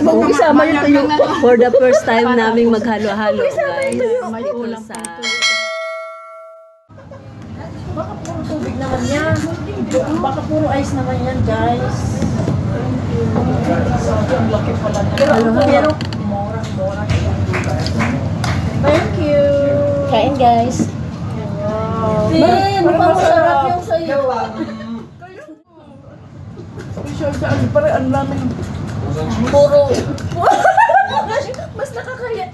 Kung isama yun tayo for the first time naming maghalo-halo, guys. May ulam sa... Baka puro tubig naman yan. Baka puro ice naman yan, guys. Ang laki pala na. Pero, thank you. Kain, guys. Wow. Mukhang masarap yung sa'yo. Special sa ano, parang ang lamin. Puro. Mas nakakaya.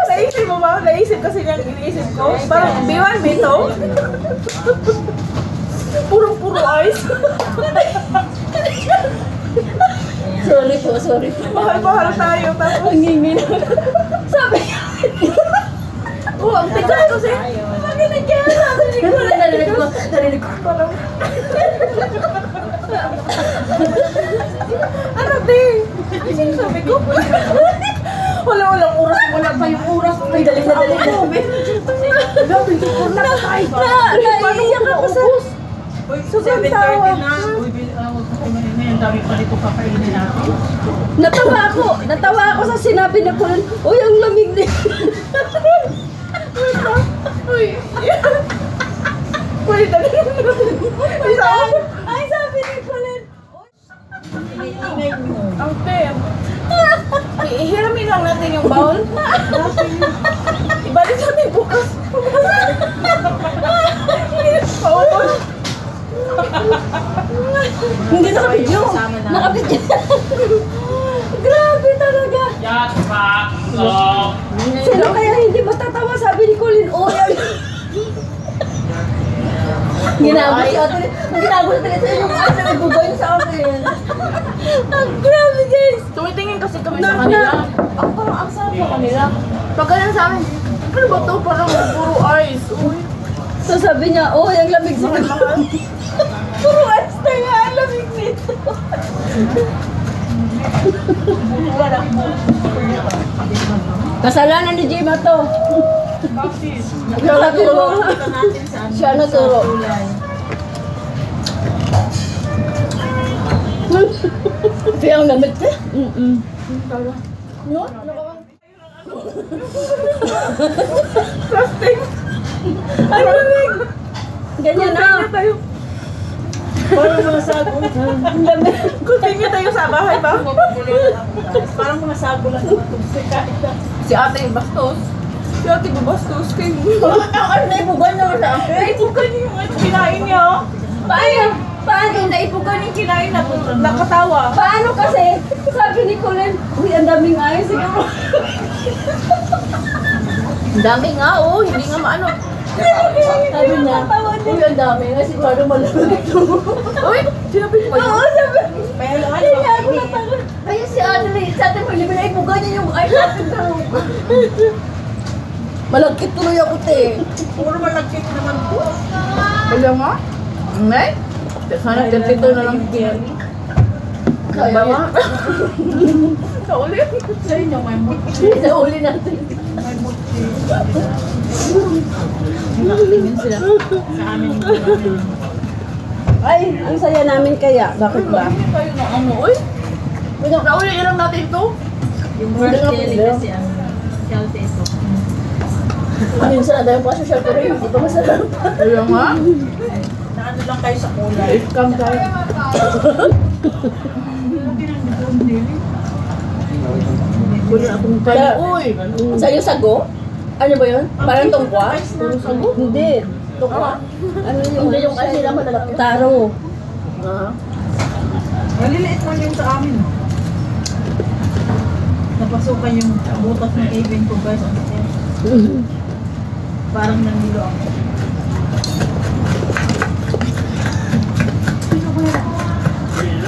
Naisip mo ba? Naisip kasi niyang iniisip ko. Parang B1, B2. Puro ice. Sorry po. Mahal-mahal tayo. Tapos, Nangingin. Sabi ang tigas kasi. Makinig ka. Narinig ko. Parang, ano ba? Ano sabi ko? Walang oras. Wala pa yung oras. May dali na. Gabi, puro na tayo. Naiiyak ako sa... Sobrang tawa. Ngayon, dami pa dito kakainin natin. Natawa ako sa sinabi na ko, uy, ang lamig na. Uy. Uy, dali. Ay, sabi ni Colin. Ang tem. Ihiramin lang natin yung bowl. Ibalik natin bukas. Paubos. Hindi nakabidyo. Nakabidyo. Grabe talaga. Yak, pak, long. Sino kaya hindi matatawa, sabi ni Colin, oh, yan. Ginagawa siya tuloy. Ginagawa tuloy sa yung asa na bubay sa akin. Ang grabe, guys. Tumitingin kasi kami sa kanila. Ang parang ang sarap sa kanila. Pag ganun sa amin, ano ba ito? Parang puro ice. Uy. So sabi niya, oh, yung lamig sa puro ice na nga, ang lamig nito. Kasalanan ni Jima to. Siya naturo. Siya naturo. Siya ang lamig ka? No? Plastic. Ang lamig. Ganyan na. Parang mga sago. Continue tayo sa bahay ba? Parang mga sago lang naman itong Si ate yung bastos. Si ate yung bastos. Ang ano na ipugan naman sa akin? Naipugan niya yung kinain niya. Paano? Naipugan yung kinain na nakatawa. Paano kasi? Sabi ni Colin, uy, ang daming ayos. Siguro. Ang dami nga hindi nga maano. Sabi niya, uy, ang dami. Kasi parang malamig ito. Uy, sinabi ko ba yun? Oo, sabi. Pero ano Ay, ako natangan. Ayun si Adelie. Sa atin, pag na ipugan niya yung ayos natin ka. Malagkit tuloy ako, te. Puro malagkit naman po. Wala nga? Ngay? Sana tentito na lang. Kaya nga. Sa uli. sa inyo, may mutsi. Sa uli natin. May mutsi. Nakatingin sila. Sa amin yung Ay, ang saya namin kaya. Bakit ba? Hindi tayo na ano, uy. Nauli ilang natin to? Yung first jelly kasi ang healthy ito. Minsan, dahil pa social pero hindi pa masarap. Kaya nga. Naano lang kayo sa kulay. Scam tayo. Wala akong tayo. Uy! Sa'yo sago? Ano ba yun? Parang tungkwa? Hindi. Tungkwa? Ano yung... Hindi yung kasi naman nalalaki. Taro. Maliliit man yung sa amin. Napasukan yung butas ng even ko guys. Parang nandilo ako.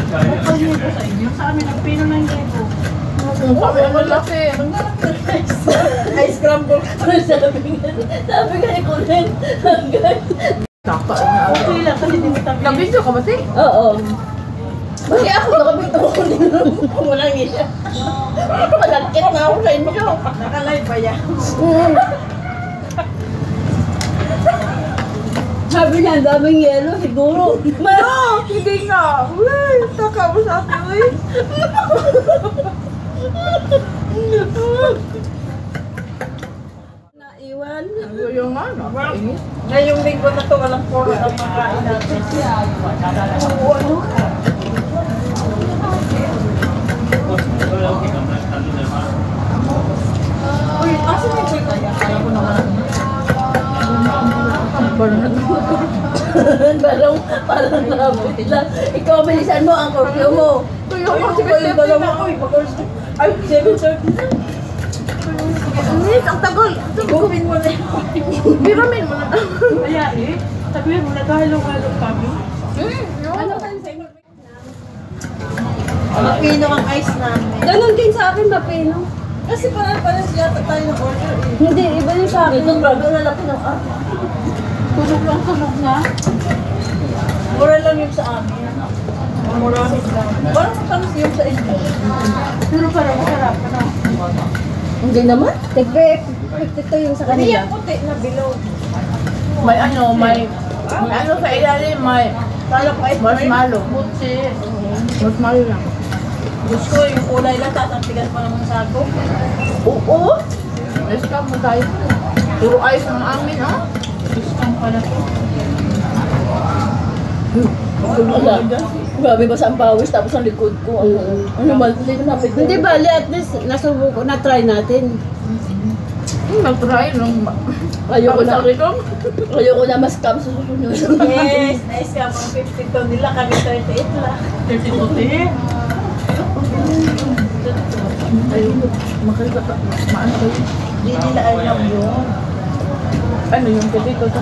Kapal niyo po sa inyo. Sa amin, ang pino ng lego. Sabi ang malaki. Ice scramble ka pa sabi ka ni Colin. Taka na. Okay lang kasi hindi tabi. Nabidyo ka ba, te? Oo. Bakit ako nakabito ko din kung walang isa. Malagkit na ako sa inyo. Nakalive pa yan. Sabi niya, ang daming yelo, siguro. No! Hindi nga! Uy! Taka mo sa akin, uy! Naiwan. Yung ano? Inis. Ngayong linggo na to, walang puro ang makain natin. Oo, ano? Uy, asan yung check kaya? Alam ko naman. Parang nabot lang. Ikaw, bilisan mo ang curfew mo. Uy, yung mga sibit-sibit na ako. Ay, 7:30 na. Inis, ang tagal! Gawin mo na yun. Biramin mo na. Kaya eh, sabihin mo, naghalo-halo kami. Ano kansin? Mapino ang ice namin. Ganon din sa akin, mapino. Kasi parang yata tayo ng order eh. Hindi, iba yung sa akin. Ito, grabe na laki ng tunog lang, tunog na. Mura lang yung sa amin. Murahin lang. Parang matamis yung sa inyo. Pero parang masarap na. Hindi naman. Tigpe, ito yung sa Hindi kanila. yung puti na bilog. May ano, may ano sa ilalim, may Kala ko ice marshmallow. Butsi. Marshmallow lang. Diyos ko, yung kulay lang, tatantigan pa naman sa ako. Oo! Let's come mo tayo. Puro ayos ang amin, oh. Diyos kang pala to. Wala. Grabe ba sa pawis tapos ang likod ko. Ano ba? Hindi ba, at least nasubo ko, na-try natin. Nag-try lang. Ayoko na. Sabi ko, Ayoko na mas scam sa susunod. Yes, nice ka. Mga 52 nila, kami 38 lang. 32 ayun, makalipat pa. Maano kayo? Hindi nila alam yun. Ano yung dito sa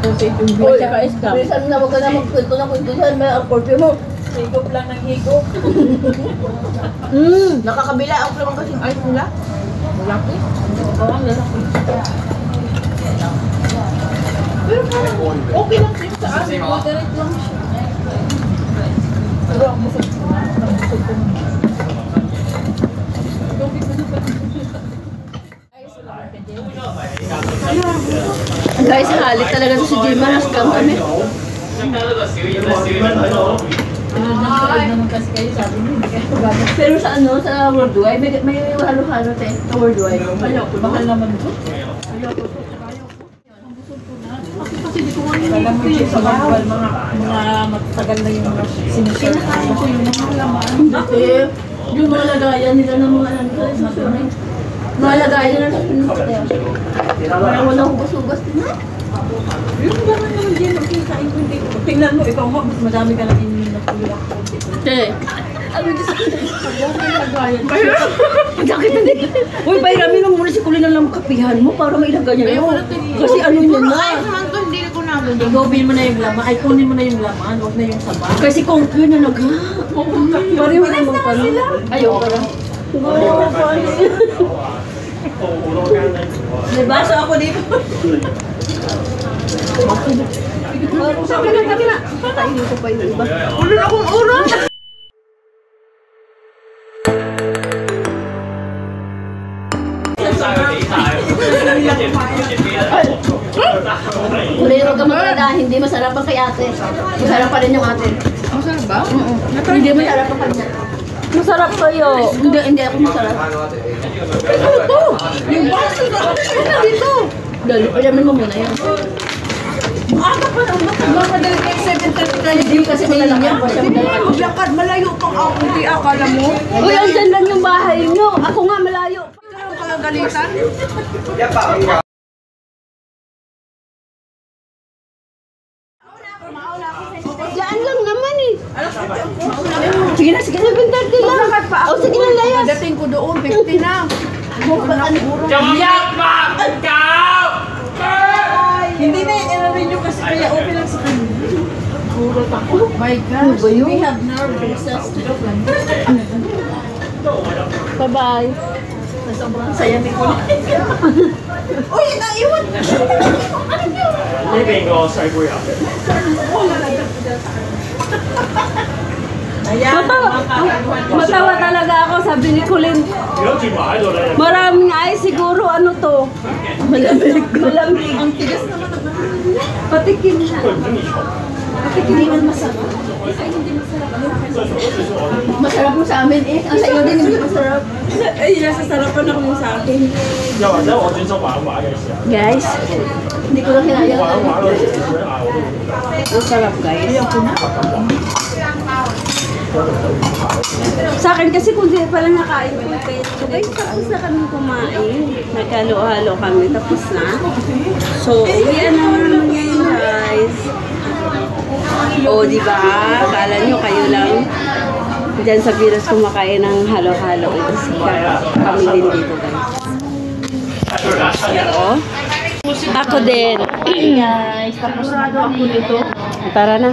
puti yung Uy, tsaka scam. bilisan mo na, huwag ka na magkwento ng kwento dyan. May ang curfew mo. Higop lang ng higop. Nakakabila ang naman kasing ice nila. Malaki. Oo, ang lalaki. Pero parang okay lang siya sa amin. Moderate lang siya. Pero ang busog ko na. Ang busog ko na. Guys, halit talaga to si Jima. Na-scam kami. Naman kasi kayo sabi niyo, hindi kayo gagawin. Pero sa ano, sa Worldwide, may halo-halo tayo sa Worldwide. Ayoko, mahal naman ito. Ayoko to, saka ayoko. Ang busog ko na. Kasi di ko nga alam mo yung sa bawal, mga matagal na yung sinasakain ko yung mga laman. Kasi yung mga lagayan nila ng mga ano, mga lagayan nila sa pinutaya. Parang walang hugas-hugas din na. Yung gano'n naman din, ang kinakain ko hindi. Tingnan mo, ikaw nga, mas madami ka na inin na kuya. Che, ano yung sa Pag may lagayan. sakit na din. Uy, bayramin mo muna si Kulin ng kapihan mo para mailagay niya. Kasi ano niya na. Hindi ko na agad. Igawin mo na yung laman, ay kunin mo na yung laman, huwag na yung sabaw. Kasi kung yun na pareho naman pala. Ayoko na. May baso ako dito. Sabi na. Kainin ko pa yung iba. Ulo na akong oras! Kulin, huwag ka magkada. Hindi masarap ang kay ate. Masarap pa rin yung ate. Masarap ba? Hindi masarap ang kanya. Masarap kayo. Hindi ako masarap. Yung baso na dito! Dali, palaman mo muna yan. Ano pa lang madali kayo 7:30 na Hindi kasi malalaman pa siya. maglakad, malayo pang ako, hindi akala mo. Uy, andyan lang yung bahay nyo. Ako nga malayo. Ano pagagalitan? Diyan lang naman eh. Sige na, 7:30 lang. Maglakad pa ako. O, sige na, layas. Pagdating ko doon, 50 na. Hindi na yung rin nyo kasi kaya okay lang sa kanya. Puro ako. My Ano gosh. ba yun? We have nerve process. Bye-bye. Sobrang saya ni ko. Uy, naiwan! Matawa talaga ako, sabi ni Colin. Maraming ay siguro ano to. Malamig. Malamig. Ang tigas naman. Patikim na. Hindi man masarap. Masarap mo sa amin eh. Ang sa iyo din hindi masarap. Ay, nasa sarapan ako yung sa akin. Guys, Hindi ko lang kinaya. ang sarap guys. Sa akin kasi kung di pala nakain ko so guys, tapos na kami kumain. Nagkalo-halo kami, tapos na. So, uwian na naman ngayon guys. O, di ba? Kala nyo kayo lang dyan sa virus kumakain ng halo-halo. Kasi kami din dito guys. Oo. Ako din. Guys, tapos na ako nito. Tara na.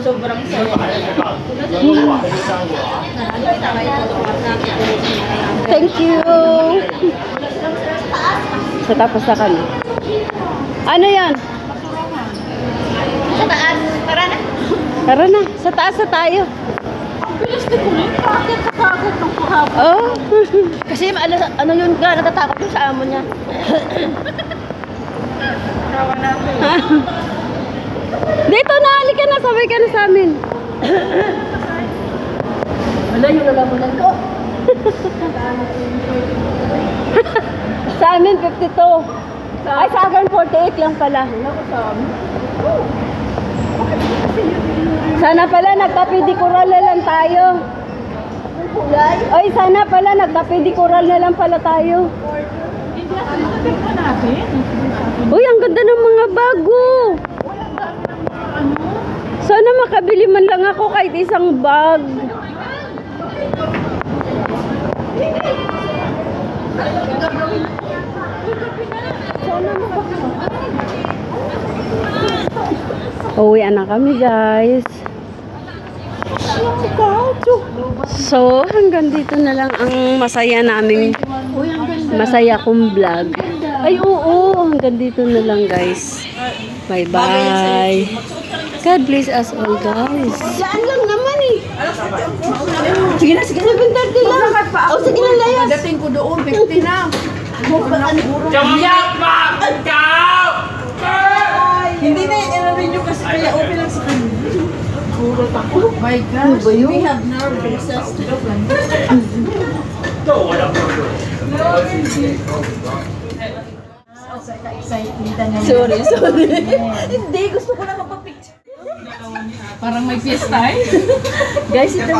Thank you. So, tapos na kami. Ano yan? Sa taas. Tara na. Tara na. Sa taas na tayo. Bakit kapagod ng kuhap? Oh. Kasi ano yun ka, natatakot yung sa amo niya. Dito na, halika na. Sabay ka na sa amin. Wala yung lalamunan ko. Sa amin, 52. Ay, sa akin, 48 lang pala. Sana pala, nagpapidikural na lang tayo. Ay, sana pala, nagpapidikural na lang pala tayo. Uy, ang ganda ng mga bago. Sana makabili man lang ako kahit isang bag. Uwian na kami guys. So, hanggang dito na lang ang masaya namin. Masaya kong vlog. Ay, oo. Hanggang dito na lang guys. Bye-bye. God bless us all guys. Saan lang naman eh. Sige na, sige na. 7:30 lang. O, sige na, layas. Dating ko doon, 50 na. Hindi na i-rin nyo kasi kaya okay lang sa kanya. My gosh, We have nerve process. Sorry. Hindi, gusto ko na magpa-picture. parang may fiesta eh. Guys, ito